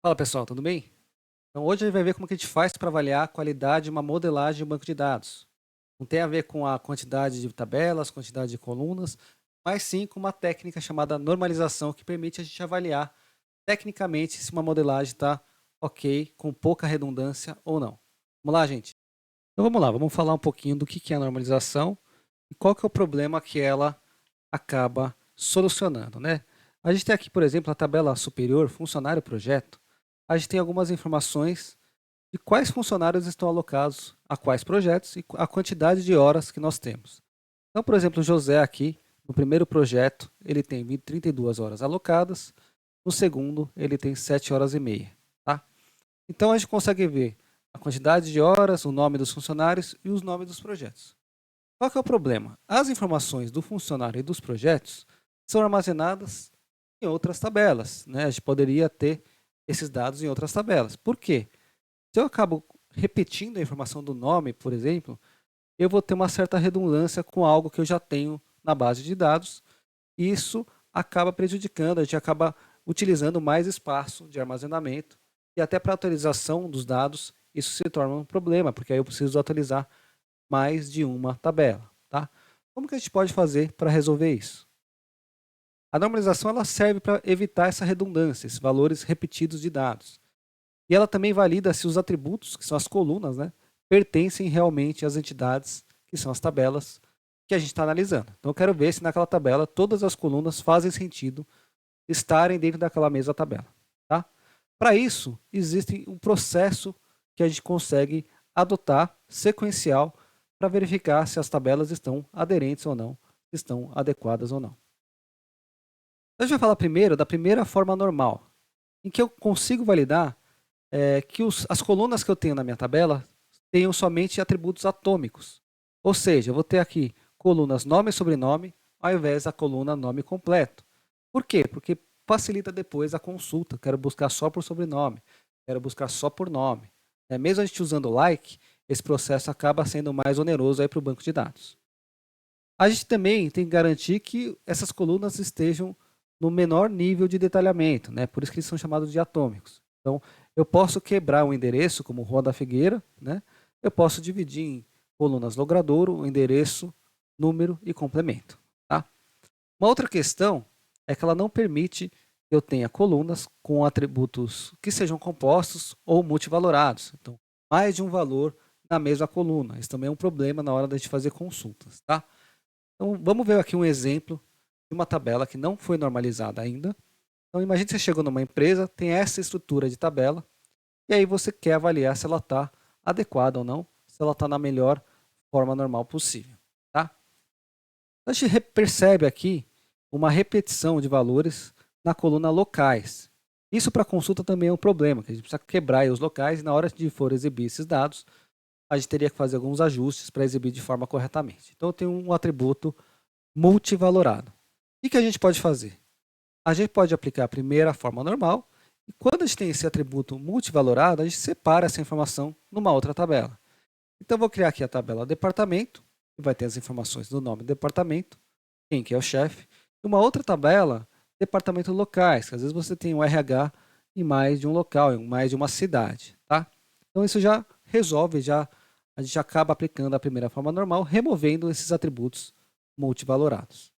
Fala pessoal, tudo bem? Então hoje a gente vai ver como que a gente faz para avaliar a qualidade de uma modelagem de um banco de dados. Não tem a ver com a quantidade de tabelas, quantidade de colunas, mas sim com uma técnica chamada normalização que permite a gente avaliar tecnicamente se uma modelagem está ok, com pouca redundância ou não. Vamos lá, gente? Então vamos lá, vamos falar um pouquinho do que é a normalização e qual que é o problema que ela acaba solucionando, né? A gente tem aqui, por exemplo, a tabela superior, funcionário projeto. A gente tem algumas informações de quais funcionários estão alocados a quais projetos e a quantidade de horas que nós temos. Então, por exemplo, o José aqui, no primeiro projeto, ele tem 32 horas alocadas, no segundo, ele tem 7 horas e meia. Tá? Então, a gente consegue ver a quantidade de horas, o nome dos funcionários e os nomes dos projetos. Qual que é o problema? As informações do funcionário e dos projetos são armazenadas em outras tabelas. Né? A gente poderia ter esses dados em outras tabelas. Por quê? Se eu acabo repetindo a informação do nome, por exemplo, eu vou ter uma certa redundância com algo que eu já tenho na base de dados. E isso acaba prejudicando, a gente acaba utilizando mais espaço de armazenamento. E até para a atualização dos dados, isso se torna um problema, porque aí eu preciso atualizar mais de uma tabela. Tá? Como que a gente pode fazer para resolver isso? A normalização ela serve para evitar essa redundância, esses valores repetidos de dados. E ela também valida se os atributos, que são as colunas, né, pertencem realmente às entidades, que são as tabelas que a gente está analisando. Então eu quero ver se naquela tabela todas as colunas fazem sentido estarem dentro daquela mesma tabela. Tá? Para isso, existe um processo que a gente consegue adotar sequencial para verificar se as tabelas estão aderentes ou não, estão adequadas ou não. Então, a gente vai falar primeiro da primeira forma normal, em que eu consigo validar que as colunas que eu tenho na minha tabela tenham somente atributos atômicos. Ou seja, eu vou ter aqui colunas nome e sobrenome, ao invés da coluna nome completo. Por quê? Porque facilita depois a consulta. Quero buscar só por sobrenome, quero buscar só por nome. Mesmo a gente usando like, esse processo acaba sendo mais oneroso para o banco de dados. A gente também tem que garantir que essas colunas estejam no menor nível de detalhamento, né? Por isso que eles são chamados de atômicos. Então, eu posso quebrar um endereço, como Rua da Figueira, né? Eu posso dividir em colunas logradouro, endereço, número e complemento. Tá? Uma outra questão é que ela não permite que eu tenha colunas com atributos que sejam compostos ou multivalorados. Então, mais de um valor na mesma coluna. Isso também é um problema na hora da gente fazer consultas. Tá? Então, vamos ver aqui um exemplo de uma tabela que não foi normalizada ainda. Então, imagine que você chegou numa empresa, tem essa estrutura de tabela, e aí você quer avaliar se ela está adequada ou não, se ela está na melhor forma normal possível. Tá? A gente percebe aqui uma repetição de valores na coluna locais. Isso para consulta também é um problema, que a gente precisa quebrar os locais e na hora de for exibir esses dados, a gente teria que fazer alguns ajustes para exibir de forma corretamente. Então, eu tenho um atributo multivalorado. O que a gente pode fazer? A gente pode aplicar a primeira forma normal, e quando a gente tem esse atributo multivalorado, a gente separa essa informação numa outra tabela. Então, eu vou criar aqui a tabela departamento, que vai ter as informações do nome do departamento, quem que é o chefe, e uma outra tabela, departamento locais, que às vezes você tem um RH em mais de um local, em mais de uma cidade. Tá? Então, isso já resolve, a gente acaba aplicando a primeira forma normal, removendo esses atributos multivalorados.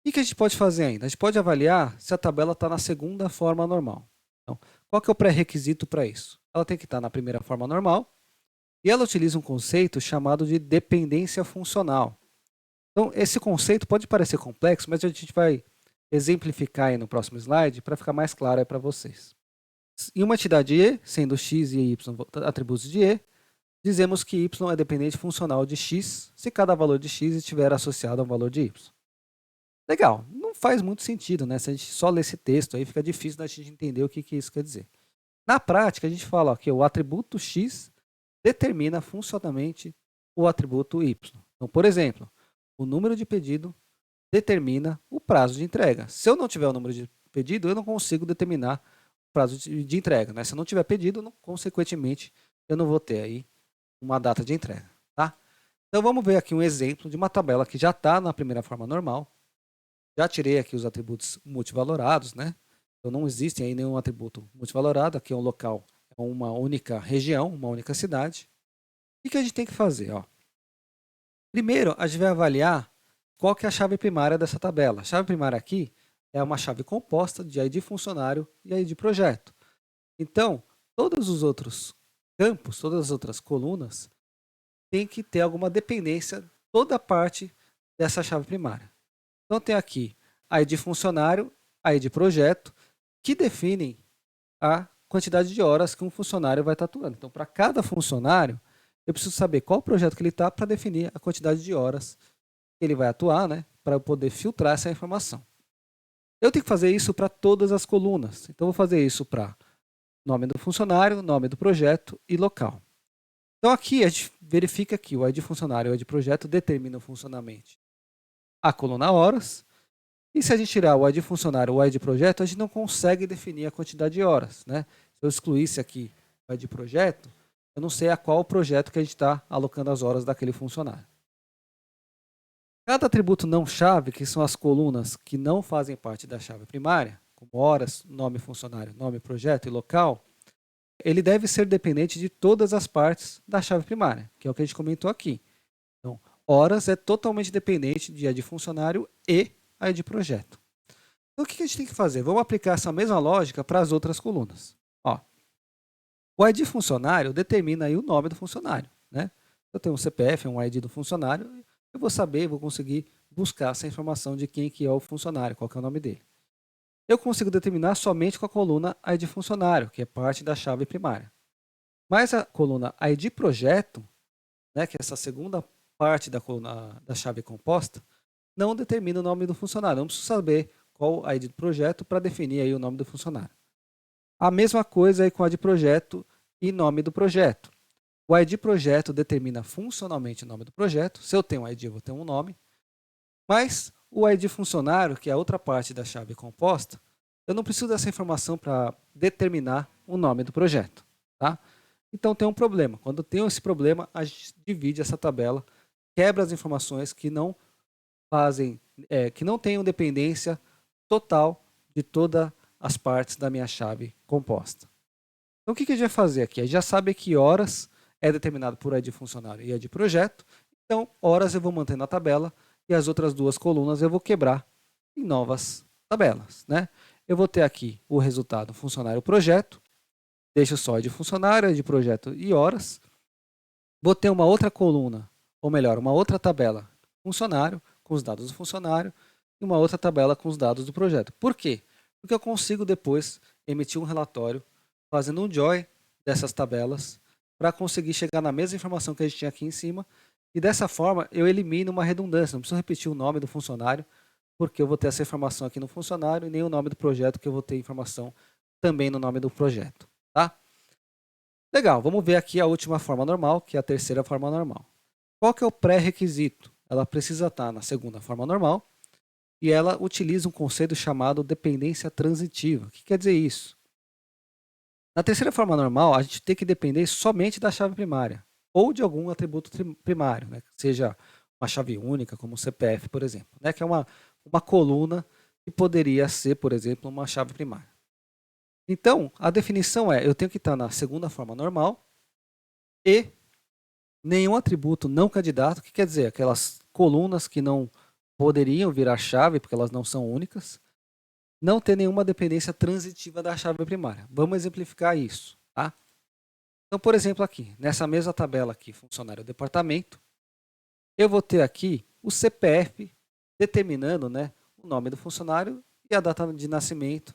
O que a gente pode fazer ainda? A gente pode avaliar se a tabela está na segunda forma normal. Então, qual que é o pré-requisito para isso? Ela tem que estar na primeira forma normal e ela utiliza um conceito chamado de dependência funcional. Então, esse conceito pode parecer complexo, mas a gente vai exemplificar aí no próximo slide para ficar mais claro para vocês. Em uma entidade E, sendo x e y atributos de E, dizemos que y é dependente funcional de x se cada valor de x estiver associado a um valor de y. Legal, não faz muito sentido, né? Se a gente só ler esse texto aí, fica difícil da gente entender o que isso quer dizer. Na prática, a gente fala ó, que o atributo x determina funcionalmente o atributo y. Então, por exemplo, o número de pedido determina o prazo de entrega. Se eu não tiver o número de pedido, eu não consigo determinar o prazo de entrega. Né? Se eu não tiver pedido, consequentemente, eu não vou ter aí uma data de entrega. Tá? Então, vamos ver aqui um exemplo de uma tabela que já está na primeira forma normal. Já tirei aqui os atributos multivalorados, né? Então não existe aí nenhum atributo multivalorado, aqui é um local, é uma única região, uma única cidade. O que a gente tem que fazer? Ó? Primeiro, a gente vai avaliar qual que é a chave primária dessa tabela. A chave primária aqui é uma chave composta de ID funcionário e ID projeto. Então, todos os outros campos, todas as outras colunas, tem que ter alguma dependência, toda parte dessa chave primária. Então, tem aqui ID funcionário, ID projeto, que definem a quantidade de horas que um funcionário vai estar atuando. Então, para cada funcionário, eu preciso saber qual projeto que ele está para definir a quantidade de horas que ele vai atuar, né, para eu poder filtrar essa informação. Eu tenho que fazer isso para todas as colunas. Então, eu vou fazer isso para nome do funcionário, nome do projeto e local. Então, aqui a gente verifica que o ID funcionário e o ID projeto determinam funcionalmente a coluna horas. E se a gente tirar o ID funcionário ou o ID projeto, a gente não consegue definir a quantidade de horas. Né? Se eu excluísse aqui o ID projeto, eu não sei a qual projeto que a gente está alocando as horas daquele funcionário. Cada atributo não chave, que são as colunas que não fazem parte da chave primária, como horas, nome funcionário, nome projeto e local, ele deve ser dependente de todas as partes da chave primária, que é o que a gente comentou aqui. Então, horas é totalmente dependente de ID funcionário e ID projeto. Então, o que a gente tem que fazer? Vamos aplicar essa mesma lógica para as outras colunas. Ó, o ID funcionário determina aí o nome do funcionário. Né? Eu tenho um CPF, um ID do funcionário, eu vou saber, vou conseguir buscar essa informação de quem que é o funcionário, qual que é o nome dele. Eu consigo determinar somente com a coluna ID funcionário, que é parte da chave primária. Mas a coluna ID projeto, né, que é essa segunda parte da coluna da chave composta, não determina o nome do funcionário. Não preciso saber qual o ID do projeto para definir aí o nome do funcionário. A mesma coisa aí com o ID projeto e nome do projeto. O ID projeto determina funcionalmente o nome do projeto. Se eu tenho um ID, eu vou ter um nome. Mas o ID funcionário, que é a outra parte da chave composta, eu não preciso dessa informação para determinar o nome do projeto. Tá? Então tem um problema. Quando eu tenho esse problema, a gente divide essa tabela, quebra as informações que não que não tenham dependência total de todas as partes da minha chave composta. Então o que a gente vai fazer aqui? A gente já sabe que horas é determinado por ID funcionário e ID projeto. Então horas eu vou manter na tabela e as outras duas colunas eu vou quebrar em novas tabelas. Né? Eu vou ter aqui o resultado funcionário projeto, deixo só de funcionário, de projeto e horas. Vou ter uma outra coluna, ou melhor, uma outra tabela funcionário, com os dados do funcionário, e uma outra tabela com os dados do projeto. Por quê? Porque eu consigo depois emitir um relatório fazendo um join dessas tabelas para conseguir chegar na mesma informação que a gente tinha aqui em cima. E dessa forma eu elimino uma redundância, não preciso repetir o nome do funcionário, porque eu vou ter essa informação aqui no funcionário e nem o nome do projeto, que eu vou ter informação também no nome do projeto. Tá? Legal, vamos ver aqui a última forma normal, que é a terceira forma normal. Qual que é o pré-requisito? Ela precisa estar na segunda forma normal e ela utiliza um conceito chamado dependência transitiva. O que quer dizer isso? Na terceira forma normal, a gente tem que depender somente da chave primária ou de algum atributo primário, né? Seja uma chave única, como o CPF, por exemplo, né? Que é uma coluna que poderia ser, por exemplo, uma chave primária. Então, a definição é, eu tenho que estar na segunda forma normal e nenhum atributo não candidato, que quer dizer, aquelas colunas que não poderiam virar chave, porque elas não são únicas, não ter nenhuma dependência transitiva da chave primária. Vamos exemplificar isso. Tá? Então, por exemplo, aqui, nessa mesma tabela aqui, funcionário departamento, eu vou ter aqui o CPF determinando, né, o nome do funcionário e a data de nascimento.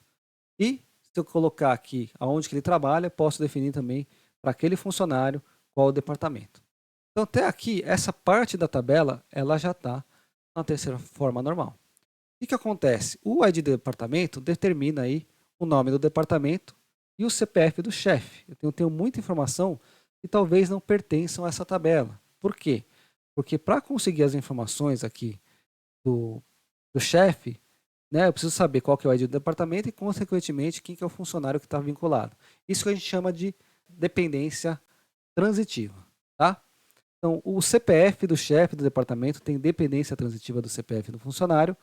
E se eu colocar aqui aonde que ele trabalha, posso definir também para aquele funcionário qual o departamento. Então, até aqui, essa parte da tabela ela já está na terceira forma normal. O que acontece? O ID do departamento determina aí o nome do departamento e o CPF do chefe. Eu tenho muita informação que talvez não pertençam a essa tabela. Por quê? Porque para conseguir as informações aqui do chefe, né, eu preciso saber qual que é o ID do departamento e, consequentemente, quem que é o funcionário que está vinculado. Isso que a gente chama de dependência transitiva. Tá? Então, o CPF do chefe do departamento tem dependência transitiva do CPF do funcionário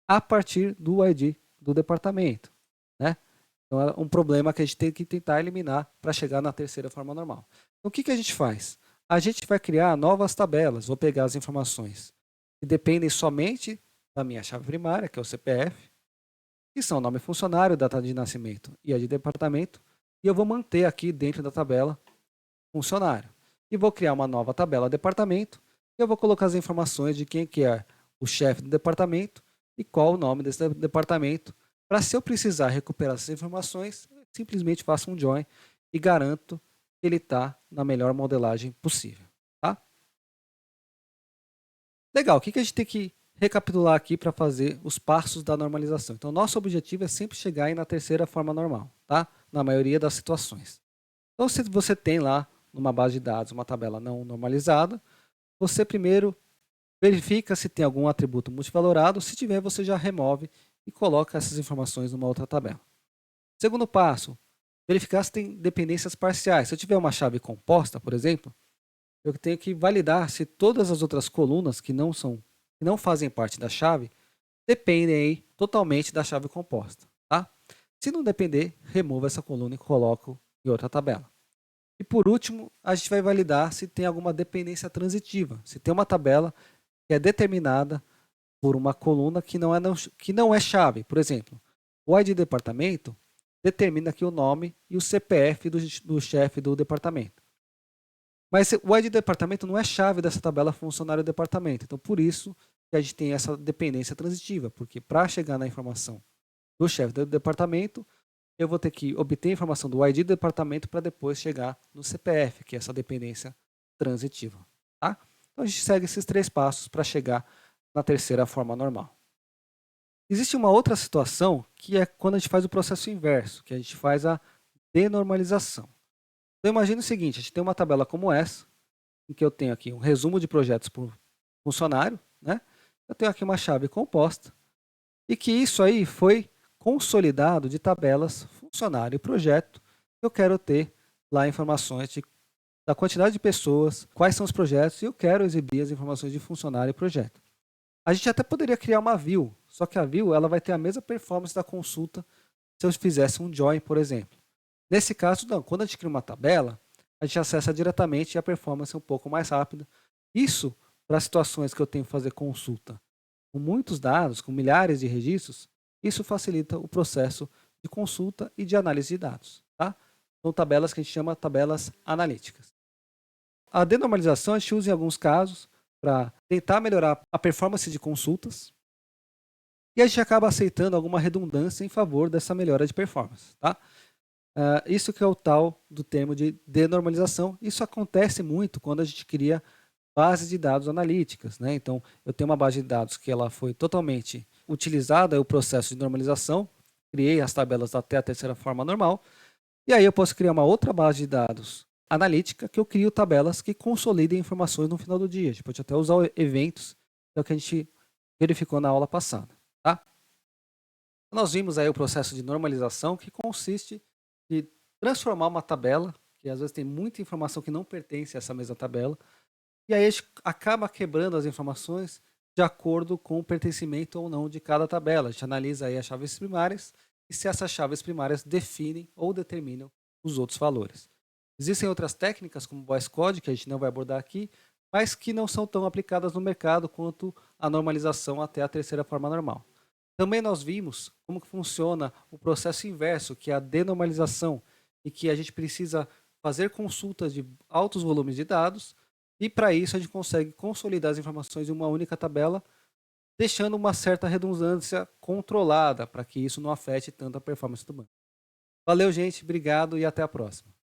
a partir do ID do departamento. Né? Então é um problema que a gente tem que tentar eliminar para chegar na terceira forma normal. Então o que a gente faz? A gente vai criar novas tabelas, vou pegar as informações que dependem somente da minha chave primária, que é o CPF, que são nome funcionário, data de nascimento e a de departamento, e eu vou manter aqui dentro da tabela funcionário. E vou criar uma nova tabela departamento, e eu vou colocar as informações de quem que é o chefe do departamento e qual o nome desse departamento, para se eu precisar recuperar essas informações, eu simplesmente faço um join e garanto que ele está na melhor modelagem possível. Tá? Legal, o que a gente tem que recapitular aqui para fazer os passos da normalização? Então, nosso objetivo é sempre chegar aí na terceira forma normal, tá? Na maioria das situações. Então, se você tem lá numa base de dados uma tabela não normalizada, você primeiro verifica se tem algum atributo multivalorado. Se tiver, você já remove e coloca essas informações numa outra tabela. Segundo passo, verificar se tem dependências parciais. Se eu tiver uma chave composta, por exemplo, eu tenho que validar se todas as outras colunas que não fazem parte da chave dependem aí totalmente da chave composta. Tá? Se não depender, remova essa coluna e coloco em outra tabela. E por último, a gente vai validar se tem alguma dependência transitiva. Se tem uma tabela que é determinada por uma coluna que não é chave. Por exemplo, o ID departamento determina aqui o nome e o CPF do chefe do departamento. Mas o ID departamento não é chave dessa tabela funcionário departamento. Então, por isso que a gente tem essa dependência transitiva, porque para chegar na informação do chefe do departamento, eu vou ter que obter a informação do ID do departamento para depois chegar no CPF, que é essa dependência transitiva. Tá? Então a gente segue esses 3 passos para chegar na terceira forma normal. Existe uma outra situação que é quando a gente faz o processo inverso, que a gente faz a denormalização. Então imagine o seguinte, a gente tem uma tabela como essa, em que eu tenho aqui um resumo de projetos por funcionário, né? Eu tenho aqui uma chave composta, e que isso aí foi consolidado de tabelas funcionário e projeto. Eu quero ter lá informações da quantidade de pessoas, quais são os projetos, e eu quero exibir as informações de funcionário e projeto. A gente até poderia criar uma view, só que a view ela vai ter a mesma performance da consulta se eu fizesse um join, por exemplo. Nesse caso, não. Quando a gente cria uma tabela, a gente acessa diretamente e a performance é um pouco mais rápida. Isso para situações que eu tenho que fazer consulta com muitos dados, com milhares de registros, isso facilita o processo de consulta e de análise de dados. Tá? São tabelas que a gente chama tabelas analíticas. A denormalização a gente usa em alguns casos para tentar melhorar a performance de consultas e a gente acaba aceitando alguma redundância em favor dessa melhora de performance. Tá? Isso que é o tal do termo de denormalização. Isso acontece muito quando a gente cria bases de dados analíticas, né? Então, eu tenho uma base de dados que ela foi totalmente utilizada, o processo de normalização, criei as tabelas até a terceira forma normal, e aí eu posso criar uma outra base de dados analítica que eu crio tabelas que consolidem informações no final do dia. A gente pode até usar eventos, que é o que a gente verificou na aula passada. Tá? Nós vimos aí o processo de normalização, que consiste em transformar uma tabela, que às vezes tem muita informação que não pertence a essa mesma tabela, e aí a gente acaba quebrando as informações de acordo com o pertencimento ou não de cada tabela. A gente analisa aí as chaves primárias e se essas chaves primárias definem ou determinam os outros valores. Existem outras técnicas como o Boyce Code, que a gente não vai abordar aqui, mas que não são tão aplicadas no mercado quanto a normalização até a terceira forma normal. Também nós vimos como que funciona o processo inverso, que é a denormalização, e que a gente precisa fazer consultas de altos volumes de dados, e para isso a gente consegue consolidar as informações em uma única tabela, deixando uma certa redundância controlada para que isso não afete tanto a performance do banco. Valeu, gente, obrigado e até a próxima.